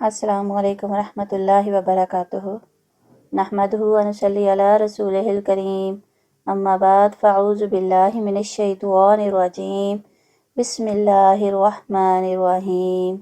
السلام علیکم ورحمۃ اللہ وبرکاتہ نحمدہ ونصلی علی رسولہ الکریم اما بعد فاعوذ باللہ من الشیطان الرجیم بسم اللہ الرحمن الرحیم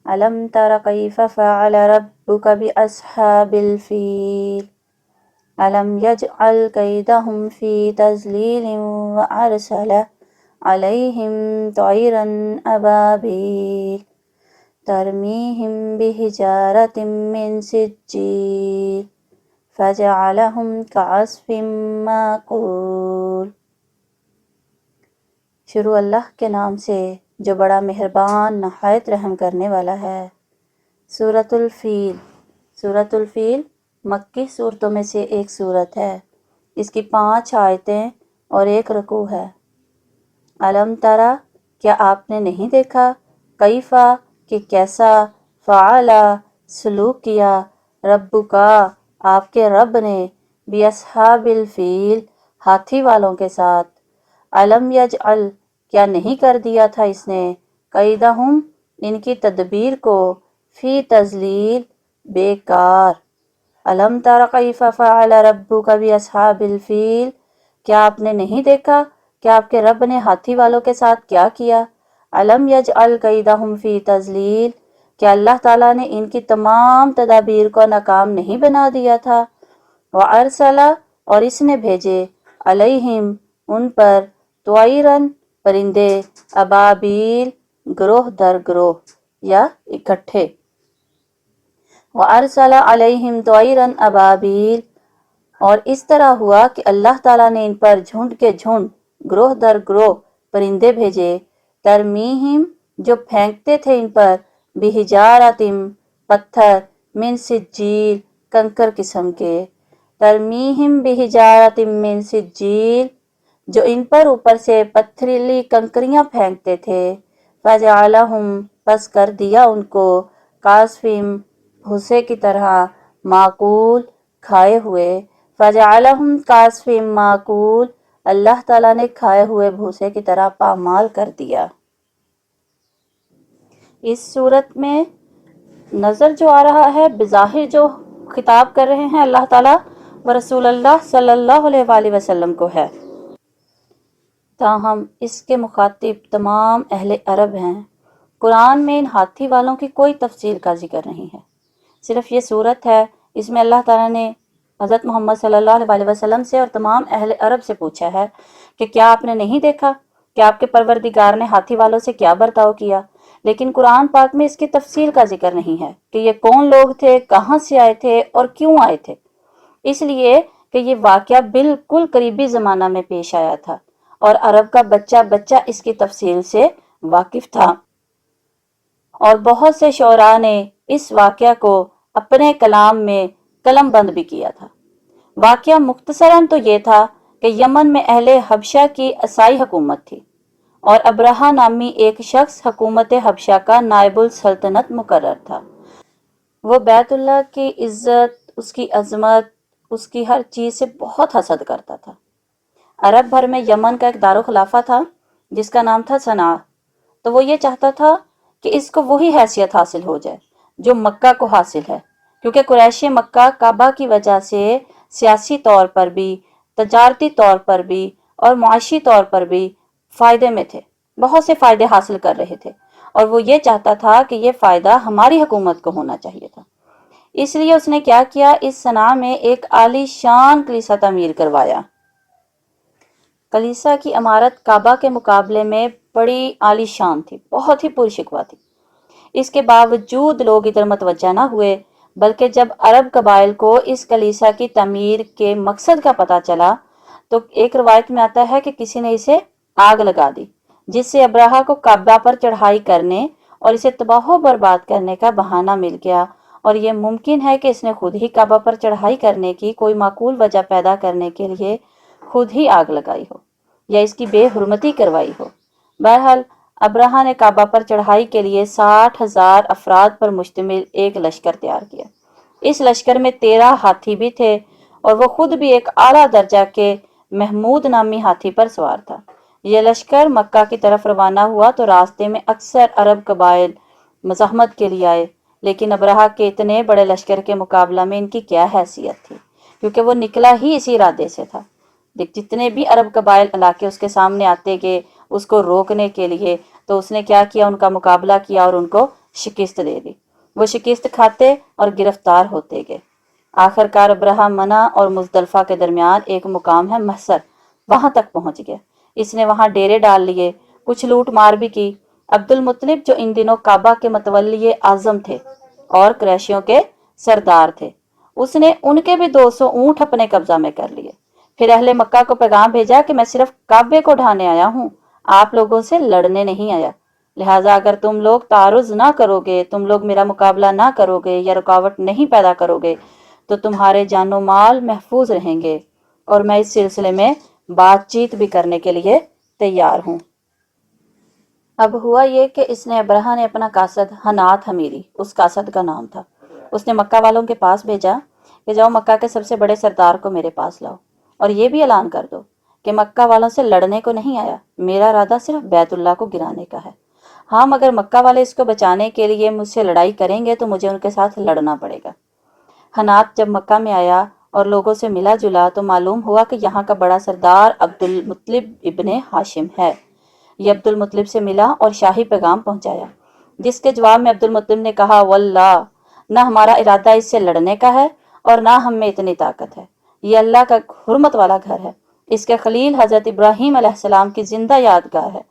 علم تر کیف فعل ربک باصحاب الفیل علم یجعل کیدہم فی تضلیل وارسل علیہم طیرا ابابیل ترمیہم بحجارۃ من سجیل فجعلہم کعصف مأکول۔ شروع اللہ کے نام سے جو بڑا مہربان نہایت رحم کرنے والا ہے۔ سورۃ الفیل۔ سورۃ الفیل مکی صورتوں میں سے ایک صورت ہے۔ اس کی 5 آیتیں اور 1 رکوع ہے۔ علم ترا، کیا آپ نے نہیں دیکھا، کیفا کہ کیسا، فعلا سلوک کیا، ربکا آپ کے رب نے، باصحاب الفیل ہاتھی والوں کے ساتھ، علم یجعل کیا نہیں کر دیا تھا اس نے، کیدہم ان کی تدبیر کو، فی تضلیل بیکار، علم تر کیف فعل ربک باصحاب الفیل، کیا آپ نے نہیں دیکھا کہ آپ کے رب نے ہاتھی والوں کے ساتھ کیا کیا، علم یجعل کیدہم فی تضلیل، کیا اللہ تعالیٰ نے ان کی تمام تدابیر کو ناکام نہیں بنا دیا تھا، وارسل اور اس نے بھیجے، علیہم ان پر، طیرن پرندے، ابابیل گروہ در گروہ یا اکٹھے، وارسل علیہم طیرا ابابیل اور اس طرح ہوا کہ اللہ تعالیٰ نے ان پر جھنڈ کے جھنڈ، گروہ در گروہ پرندے بھیجے، ترمیہم جو پھینکتے تھے ان پر، بحجارۃ پتھر، من سجیل کنکر قسم کے، ترمیہم بحجارۃ من سجیل جو ان پر اوپر سے پتھریلی کنکریاں پھینکتے تھے، فجعلہم پس کر دیا ان کو، کعصف بھوسے کی طرح، معقول کھائے ہوئے، فجعلہم کعصف معقول اللہ تعالیٰ نے کھائے ہوئے بھوسے کی طرح پامال کر دیا۔ اس صورت میں نظر جو آ رہا ہے، بظاہر جو خطاب کر رہے ہیں اللہ تعالیٰ و رسول اللہ صلی اللہ علیہ وآلہ وسلم کو ہے، تاہم اس کے مخاطب تمام اہل عرب ہیں۔ قرآن میں ان ہاتھی والوں کی کوئی تفصیل کا ذکر نہیں ہے، صرف یہ صورت ہے، اس میں اللہ تعالیٰ نے حضرت محمد صلی اللہ علیہ وآلہ وسلم سے اور تمام اہل عرب سے پوچھا ہے کہ کیا آپ نے نہیں دیکھا کہ آپ کے پروردگار نے ہاتھی والوں سے کیا برتاؤ کیا، لیکن قرآن پاک میں اس کی تفصیل کا ذکر نہیں ہے کہ یہ کون لوگ تھے، کہاں سے آئے تھے اور کیوں آئے تھے، اس لیے کہ یہ واقعہ بالکل قریبی زمانہ میں پیش آیا تھا اور عرب کا بچہ بچہ اس کی تفصیل سے واقف تھا، اور بہت سے شعراء نے اس واقعہ کو اپنے کلام میں قلم بند بھی کیا تھا۔ واقعہ مختصراً تو یہ تھا کہ یمن میں اہل حبشہ کی عیسائی حکومت تھی اور ابرہہ نامی ایک شخص حکومت حبشہ کا نائب السلطنت مقرر تھا۔ وہ بیت اللہ کی عزت، اس کی عظمت، اس کی ہر چیز سے بہت حسد کرتا تھا۔ عرب بھر میں یمن کا ایک دارالخلافہ تھا جس کا نام تھا صنعا، تو وہ یہ چاہتا تھا کہ اس کو وہی حیثیت حاصل ہو جائے جو مکہ کو حاصل ہے، کیونکہ قریش مکہ کعبہ کی وجہ سے سیاسی طور پر بھی، تجارتی طور پر بھی اور معاشی طور پر بھی فائدے میں تھے، بہت سے فائدے حاصل کر رہے تھے، اور وہ یہ چاہتا تھا کہ یہ فائدہ ہماری حکومت کو ہونا چاہیے تھا۔ اس لیے اس نے کیا کیا، اس صنعا میں ایک عالی شان کلیسا تعمیر کروایا۔ کلیسا کی عمارت کعبہ کے مقابلے میں بڑی عالی شان تھی، بہت ہی پرشکوہ تھی۔ اس کے باوجود لوگ ادھر متوجہ نہ ہوئے، بلکہ جب عرب قبائل کو اس کلیسا کی تعمیر کے مقصد کا پتہ چلا تو ایک روایت میں آتا ہے کہ کسی نے اسے آگ لگا دی، جس سے ابرہہ کو کعبہ پر چڑھائی کرنے اور اسے تباہ و برباد کرنے کا بہانہ مل گیا، اور یہ ممکن ہے کہ اس نے خود ہی کعبہ پر چڑھائی کرنے کی کوئی معقول وجہ پیدا کرنے کے لیے خود ہی آگ لگائی ہو یا اس کی بے حرمتی کروائی ہو۔ بہرحال ابرہہ نے کعبہ پر چڑھائی کے لیے 60,000 افراد پر مشتمل ایک لشکر تیار کیا۔ اس لشکر میں 13 ہاتھی بھی تھے اور وہ خود بھی ایک اعلیٰ درجہ کے محمود نامی ہاتھی پر سوار تھا۔ یہ لشکر مکہ کی طرف روانہ ہوا تو راستے میں اکثر عرب قبائل مزاحمت کے لیے آئے، لیکن ابرہہ کے اتنے بڑے لشکر کے مقابلہ میں ان کی کیا حیثیت تھی، کیونکہ وہ نکلا ہی اسی ارادے سے تھا۔ جتنے بھی عرب قبائل علاقے اس کے سامنے آتے گئے اس کو روکنے کے لیے، تو اس نے کیا کیا، ان کا مقابلہ کیا اور ان کو شکست دے دی۔ وہ شکست کھاتے اور گرفتار ہوتے گئے۔ آخر کار ابرہہ منع اور مزدلفہ کے درمیان ایک مقام ہے محصر، وہاں تک پہنچ گیا۔ اس نے وہاں ڈیرے ڈال لیے، کچھ لوٹ مار بھی کی۔ عبد المطلب جو ان دنوں کعبہ کے متولی اعظم تھے اور قریشیوں کے سردار تھے، اس نے ان کے بھی 200 اونٹ اپنے قبضہ میں کر لیے۔ پھر اہل مکہ کو پیغام بھیجا کہ میں صرف کعبے کو ڈھانے آیا ہوں، آپ لوگوں سے لڑنے نہیں آیا، لہٰذا اگر تم لوگ تعارض نہ کرو گے، تم لوگ میرا مقابلہ نہ کرو گے یا رکاوٹ نہیں پیدا کرو گے تو تمہارے جان و مال محفوظ رہیں گے، اور میں اس سلسلے میں بات چیت بھی کرنے کے لیے تیار ہوں۔ اب ہوا یہ کہ اس نے ابرہہ نے اپنا قاصد حنات حمیری، اس قاصد کا نام تھا، اس نے مکہ والوں کے پاس بھیجا کہ جاؤ مکہ کے سب سے بڑے سردار کو میرے پاس لاؤ، اور یہ بھی اعلان کر دو کہ مکہ والوں سے لڑنے کو نہیں آیا، میرا ارادہ صرف بیت اللہ کو گرانے کا ہے۔ ہاں مگر مکہ والے اس کو بچانے کے لیے مجھ سے لڑائی کریں گے تو مجھے ان کے ساتھ لڑنا پڑے گا۔ حنات جب مکہ میں آیا اور لوگوں سے ملا جلا تو معلوم ہوا کہ یہاں کا بڑا سردار عبد المطلب ابن ہاشم ہے۔ یہ عبد المطلب سے ملا اور شاہی پیغام پہنچایا، جس کے جواب میں عبد المطلب نے کہا، واللہ نہ ہمارا ارادہ اس سے لڑنے کا ہے اور نہ ہم میں اتنی طاقت ہے، یہ اللہ کا حرمت والا گھر ہے، اس کے خلیل حضرت ابراہیم علیہ السلام کی زندہ یادگار ہے،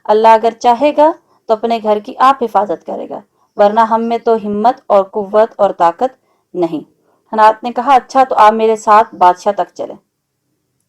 اللہ اگر چاہے گا تو اپنے گھر کی آپ حفاظت کرے گا، ورنہ ہم میں تو ہمت اور قوت اور طاقت نہیں۔ حنات نے کہا، اچھا تو آپ میرے ساتھ بادشاہ تک چلیں۔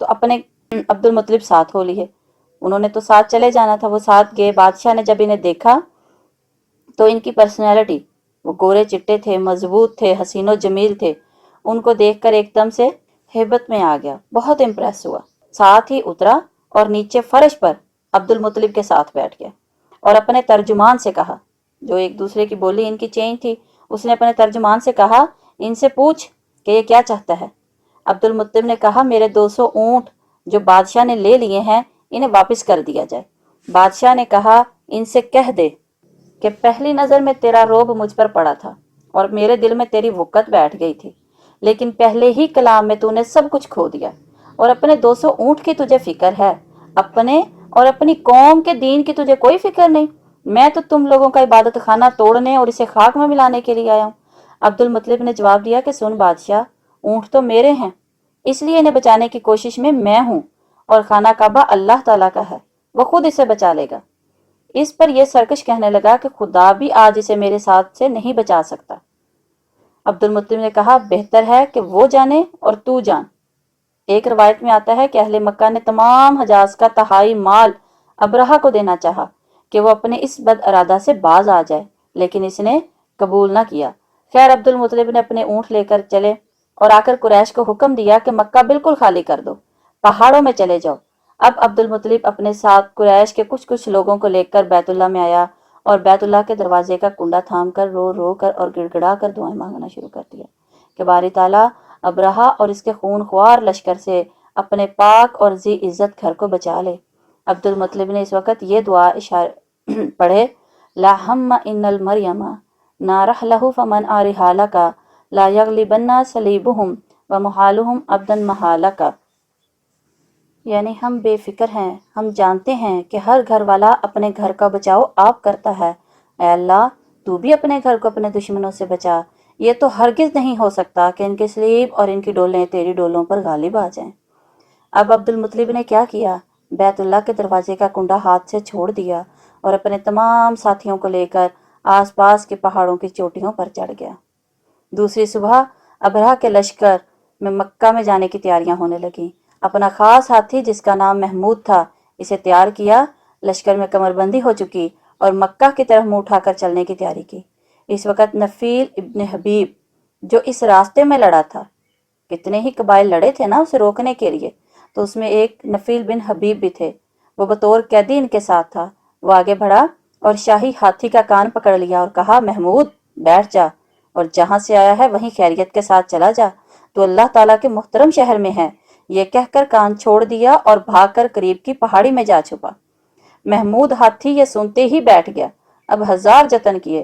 تو اپنے عبد المطلب ساتھ ہو لیے، انہوں نے تو ساتھ چلے جانا تھا، وہ ساتھ گئے۔ بادشاہ نے جب انہیں دیکھا تو ان کی پرسنالٹی، وہ گورے چٹے تھے، مضبوط تھے، حسین و جمیل تھے، ان کو دیکھ کر ایک دم سے ہیبت میں آ گیا، بہت امپریس ہوا، ساتھ ہی اترا اور نیچے فرش پر عبد المطلب کے ساتھ بیٹھ گیا اور اپنے ترجمان سے کہا، جو ایک دوسرے کی بولی ان کی چینج تھی، اس نے اپنے ترجمان سے کہا، ان سے پوچھ کہ یہ کیا چاہتا ہے۔ عبد المطلب نے کہا، میرے 200 اونٹ جو بادشاہ نے لے لیے ہیں انہیں واپس کر دیا جائے۔ بادشاہ نے کہا، ان سے کہہ دے کہ پہلی نظر میں تیرا رعب مجھ پر پڑا تھا اور میرے دل میں تیری وقت بیٹھ گئی تھی، لیکن پہلے ہی کلام میں تو نے سب کچھ کھو دیا، اور اپنے 200 اونٹ کی تجھے فکر ہے، اپنے اور اپنی قوم کے دین کی تجھے کوئی فکر نہیں۔ میں تو تم لوگوں کا عبادت خانہ توڑنے اور اسے خاک میں ملانے کے لیے آیا ہوں۔ عبد المطلب نے جواب دیا کہ سن بادشاہ، اونٹ تو میرے ہیں، اس لیے انہیں بچانے کی کوشش میں ہوں، اور خانہ کعبہ اللہ تعالیٰ کا ہے، وہ خود اسے بچا لے گا۔ اس پر یہ سرکش کہنے لگا کہ خدا بھی آج اسے میرے ساتھ سے نہیں بچا سکتا۔ عبد المطلب نے کہا، بہتر ہے کہ وہ جانے اور تو جان۔ ایک روایت میں آتا ہے کہ اہل مکہ نے تمام حجاز کا تہائی مال ابرہہ کو دینا چاہا کہ وہ اپنے اس بد ارادہ سے باز آ جائے، لیکن اس نے قبول نہ کیا۔ خیر عبد المطلب نے اپنے اونٹ لے کر چلے اور آ کر قریش کو حکم دیا کہ مکہ بالکل خالی کر دو، پہاڑوں میں چلے جاؤ۔ اب عبد المطلب اپنے ساتھ قریش کے کچھ لوگوں کو لے کر بیت اللہ میں آیا اور بیت اللہ کے دروازے کا کنڈا تھام کر رو رو کر اور گڑ گڑا کر دعائیں مانگنا شروع کر دیا کہ باری تعالیٰ ابرہہ اور اس کے خون خوار لشکر سے اپنے پاک اور ذی عزت گھر کو بچا لے۔ عبد المطلب نے اس وقت یہ دعا پڑھے، لا ہم ان المریم نارح لہ فمن آرحالک لا یغلبن صلیبہم ومحالہم عبدا محالک، یعنی ہم بے فکر ہیں، ہم جانتے ہیں کہ ہر گھر والا اپنے گھر کا بچاؤ آپ کرتا ہے، اے اللہ تو بھی اپنے گھر کو اپنے دشمنوں سے بچا، یہ تو ہرگز نہیں ہو سکتا کہ ان کے سلیب اور ان کی ڈولیں تیری ڈولوں پر غالب آ جائیں۔ اب عبد المطلب نے کیا کیا، بیت اللہ کے دروازے کا کنڈا ہاتھ سے چھوڑ دیا اور اپنے تمام ساتھیوں کو لے کر آس پاس کے پہاڑوں کی چوٹیوں پر چڑھ گیا۔ دوسری صبح ابرہہ کے لشکر میں مکہ میں جانے کی تیاریاں ہونے لگیں۔ اپنا خاص ہاتھی جس کا نام محمود تھا اسے تیار کیا، لشکر میں کمر بندی ہو چکی اور مکہ کی طرف منہ اٹھا کر چلنے کی تیاری کی۔ اس وقت نفیل ابن حبیب جو اس راستے میں لڑا تھا، کتنے ہی قبائل لڑے تھے نا اسے روکنے کے لیے، تو اس میں ایک نفیل بن حبیب بھی تھے، وہ بطور قیدی ان کے ساتھ تھا۔ وہ آگے بڑھا اور شاہی ہاتھی کا کان پکڑ لیا اور کہا، محمود بیٹھ جا اور جہاں سے آیا ہے وہیں خیریت کے ساتھ چلا جا، تو اللہ تعالیٰ کے محترم شہر میں ہے۔ یہ کہہ کر کان چھوڑ دیا اور بھاگ کر قریب کی پہاڑی میں جا چھپا۔ محمود ہاتھی یہ سنتے ہی بیٹھ گیا۔ اب ہزار جتن کیے